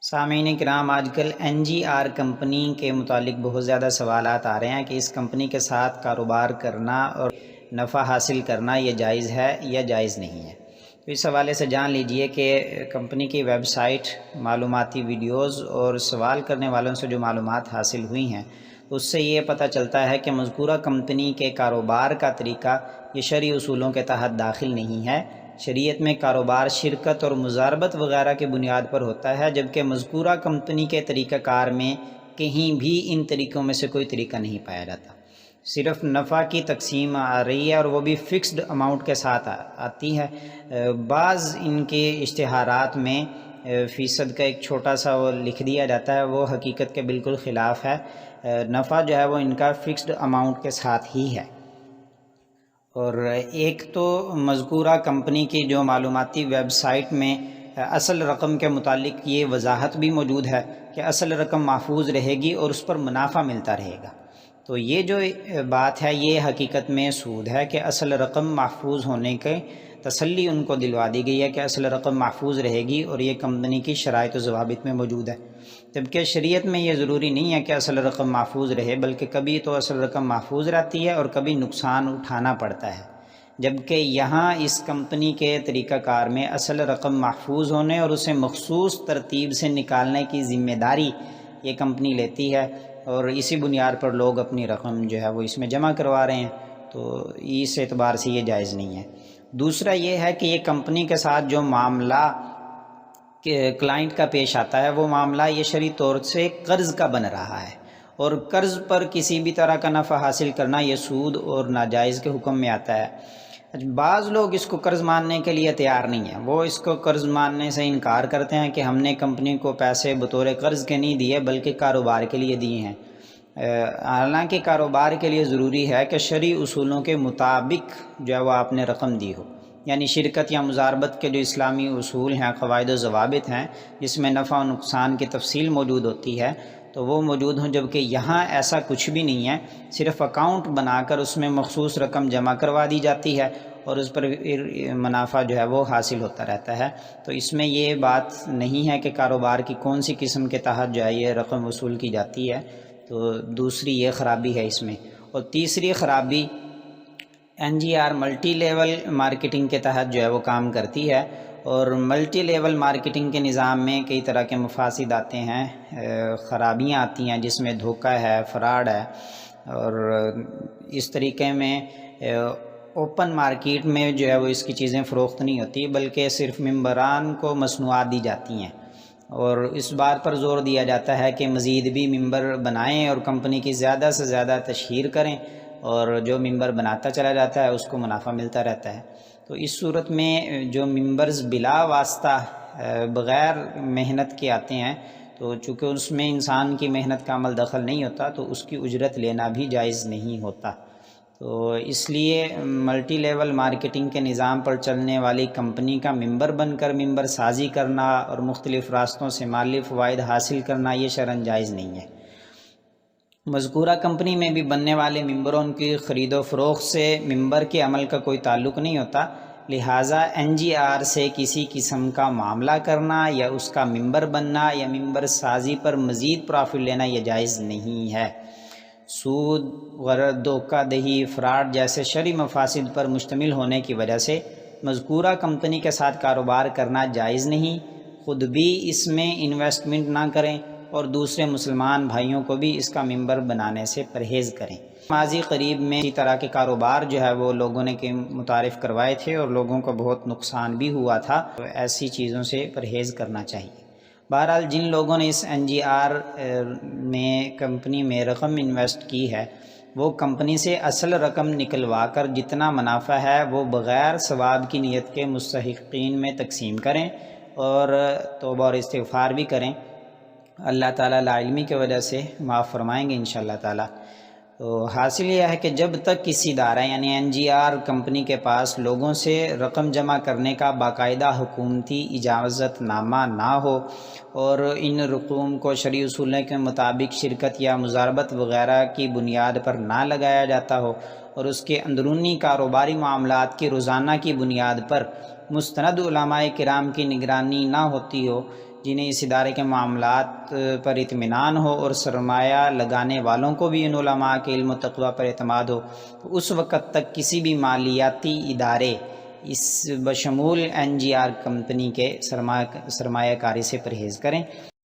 سامعین کرام، آج کل این جی آر کمپنی کے متعلق بہت زیادہ سوالات آ رہے ہیں کہ اس کمپنی کے ساتھ کاروبار کرنا اور نفع حاصل کرنا یہ جائز ہے یا جائز نہیں ہے۔ تو اس حوالے سے جان لیجئے کہ کمپنی کی ویب سائٹ، معلوماتی ویڈیوز اور سوال کرنے والوں سے جو معلومات حاصل ہوئی ہیں اس سے یہ پتہ چلتا ہے کہ مذکورہ کمپنی کے کاروبار کا طریقہ یہ شرعی اصولوں کے تحت داخل نہیں ہے۔ شریعت میں کاروبار شرکت اور مضاربت وغیرہ کی بنیاد پر ہوتا ہے، جبکہ مذکورہ کمپنی کے طریقہ کار میں کہیں بھی ان طریقوں میں سے کوئی طریقہ نہیں پایا جاتا۔ صرف نفع کی تقسیم آ رہی ہے اور وہ بھی فکسڈ اماؤنٹ کے ساتھ آتی ہے۔ بعض ان کے اشتہارات میں فیصد کا ایک چھوٹا سا وہ لکھ دیا جاتا ہے، وہ حقیقت کے بالکل خلاف ہے۔ نفع جو ہے وہ ان کا فکسڈ اماؤنٹ کے ساتھ ہی ہے۔ اور ایک تو مذکورہ کمپنی کی جو معلوماتی ویب سائٹ میں اصل رقم کے متعلق یہ وضاحت بھی موجود ہے کہ اصل رقم محفوظ رہے گی اور اس پر منافع ملتا رہے گا۔ تو یہ جو بات ہے یہ حقیقت میں سود ہے کہ اصل رقم محفوظ ہونے کے تسلی ان کو دلوا دی گئی ہے کہ اصل رقم محفوظ رہے گی، اور یہ کمپنی کی شرائط و ضوابط میں موجود ہے۔ جبکہ شریعت میں یہ ضروری نہیں ہے کہ اصل رقم محفوظ رہے، بلکہ کبھی تو اصل رقم محفوظ رہتی ہے اور کبھی نقصان اٹھانا پڑتا ہے۔ جبکہ یہاں اس کمپنی کے طریقہ کار میں اصل رقم محفوظ ہونے اور اسے مخصوص ترتیب سے نکالنے کی ذمہ داری یہ کمپنی لیتی ہے، اور اسی بنیاد پر لوگ اپنی رقم جو ہے وہ اس میں جمع کروا رہے ہیں، تو اس اعتبار سے یہ جائز نہیں ہے۔ دوسرا یہ ہے کہ یہ کمپنی کے ساتھ جو معاملہ کلائنٹ کا پیش آتا ہے وہ معاملہ یہ شرعی طور سے قرض کا بن رہا ہے، اور قرض پر کسی بھی طرح کا نفع حاصل کرنا یہ سود اور ناجائز کے حکم میں آتا ہے۔ بعض لوگ اس کو قرض ماننے کے لیے تیار نہیں ہیں، وہ اس کو قرض ماننے سے انکار کرتے ہیں کہ ہم نے کمپنی کو پیسے بطور قرض کے نہیں دیے بلکہ کاروبار کے لیے دیے ہیں۔ حالانکہ کاروبار کے لیے ضروری ہے کہ شرعی اصولوں کے مطابق جو ہے وہ آپ نے رقم دی ہو، یعنی شرکت یا مضاربت کے جو اسلامی اصول ہیں، قواعد و ضوابط ہیں جس میں نفع و نقصان کی تفصیل موجود ہوتی ہے، تو وہ موجود ہوں۔ جبکہ یہاں ایسا کچھ بھی نہیں ہے، صرف اکاؤنٹ بنا کر اس میں مخصوص رقم جمع کروا دی جاتی ہے اور اس پر منافع جو ہے وہ حاصل ہوتا رہتا ہے۔ تو اس میں یہ بات نہیں ہے کہ کاروبار کی کون سی قسم کے تحت جو ہے یہ رقم وصول کی جاتی ہے، تو دوسری یہ خرابی ہے اس میں۔ اور تیسری خرابی N G R multi level marketing کے تحت جو ہے وہ کام کرتی ہے، اور ملٹی لیول مارکیٹنگ کے نظام میں کئی طرح کے مفاسد آتے ہیں، خرابیاں آتی ہیں جس میں دھوکہ ہے، فراڈ ہے، اور اس طریقے میں اوپن مارکیٹ میں جو ہے وہ اس کی چیزیں فروخت نہیں ہوتی بلکہ صرف ممبران کو مصنوعات دی جاتی ہیں، اور اس بات پر زور دیا جاتا ہے کہ مزید بھی ممبر بنائیں اور کمپنی کی زیادہ سے زیادہ تشہیر کریں، اور جو ممبر بناتا چلا جاتا ہے اس کو منافع ملتا رہتا ہے۔ تو اس صورت میں جو ممبرز بلا واسطہ بغیر محنت کے آتے ہیں، تو چونکہ اس میں انسان کی محنت کا عمل دخل نہیں ہوتا تو اس کی اجرت لینا بھی جائز نہیں ہوتا۔ تو اس لیے ملٹی لیول مارکیٹنگ کے نظام پر چلنے والی کمپنی کا ممبر بن کر ممبر سازی کرنا اور مختلف راستوں سے مالی فوائد حاصل کرنا یہ شرعاً جائز نہیں ہے۔ مذکورہ کمپنی میں بھی بننے والے ممبروں کی خرید و فروخت سے ممبر کے عمل کا کوئی تعلق نہیں ہوتا، لہٰذا این جی آر سے کسی قسم کا معاملہ کرنا یا اس کا ممبر بننا یا ممبر سازی پر مزید پرافٹ لینا یہ جائز نہیں ہے۔ سود، غرر، دھوکہ دہی، فراڈ جیسے شرعی مفاسد پر مشتمل ہونے کی وجہ سے مذکورہ کمپنی کے ساتھ کاروبار کرنا جائز نہیں۔ خود بھی اس میں انویسٹمنٹ نہ کریں اور دوسرے مسلمان بھائیوں کو بھی اس کا ممبر بنانے سے پرہیز کریں۔ ماضی قریب میں اسی طرح کے کاروبار جو ہے وہ لوگوں نے متعارف کروائے تھے اور لوگوں کو بہت نقصان بھی ہوا تھا، تو ایسی چیزوں سے پرہیز کرنا چاہیے۔ بہرحال جن لوگوں نے اس این جی آر میں کمپنی میں رقم انویسٹ کی ہے وہ کمپنی سے اصل رقم نکلوا کر جتنا منافع ہے وہ بغیر ثواب کی نیت کے مستحقین میں تقسیم کریں اور توبہ اور استغفار بھی کریں۔ اللہ تعالیٰ لاعلمی کی وجہ سے معاف فرمائیں گے انشاءاللہ تعالیٰ۔ تو حاصل یہ ہے کہ جب تک کسی ادارہ یعنی این جی آر کمپنی کے پاس لوگوں سے رقم جمع کرنے کا باقاعدہ حکومتی اجازت نامہ نہ ہو اور ان رقوم کو شرعی اصولوں کے مطابق شرکت یا مضاربت وغیرہ کی بنیاد پر نہ لگایا جاتا ہو اور اس کے اندرونی کاروباری معاملات کی روزانہ کی بنیاد پر مستند علماء کرام کی نگرانی نہ ہوتی ہو، جنہیں اس ادارے کے معاملات پر اطمینان ہو اور سرمایہ لگانے والوں کو بھی ان علماء کے علم و تقویٰ پر اعتماد ہو، تو اس وقت تک کسی بھی مالیاتی ادارے اس بشمول NGR کمپنی کے سرمایہ کاری سے پرہیز کریں۔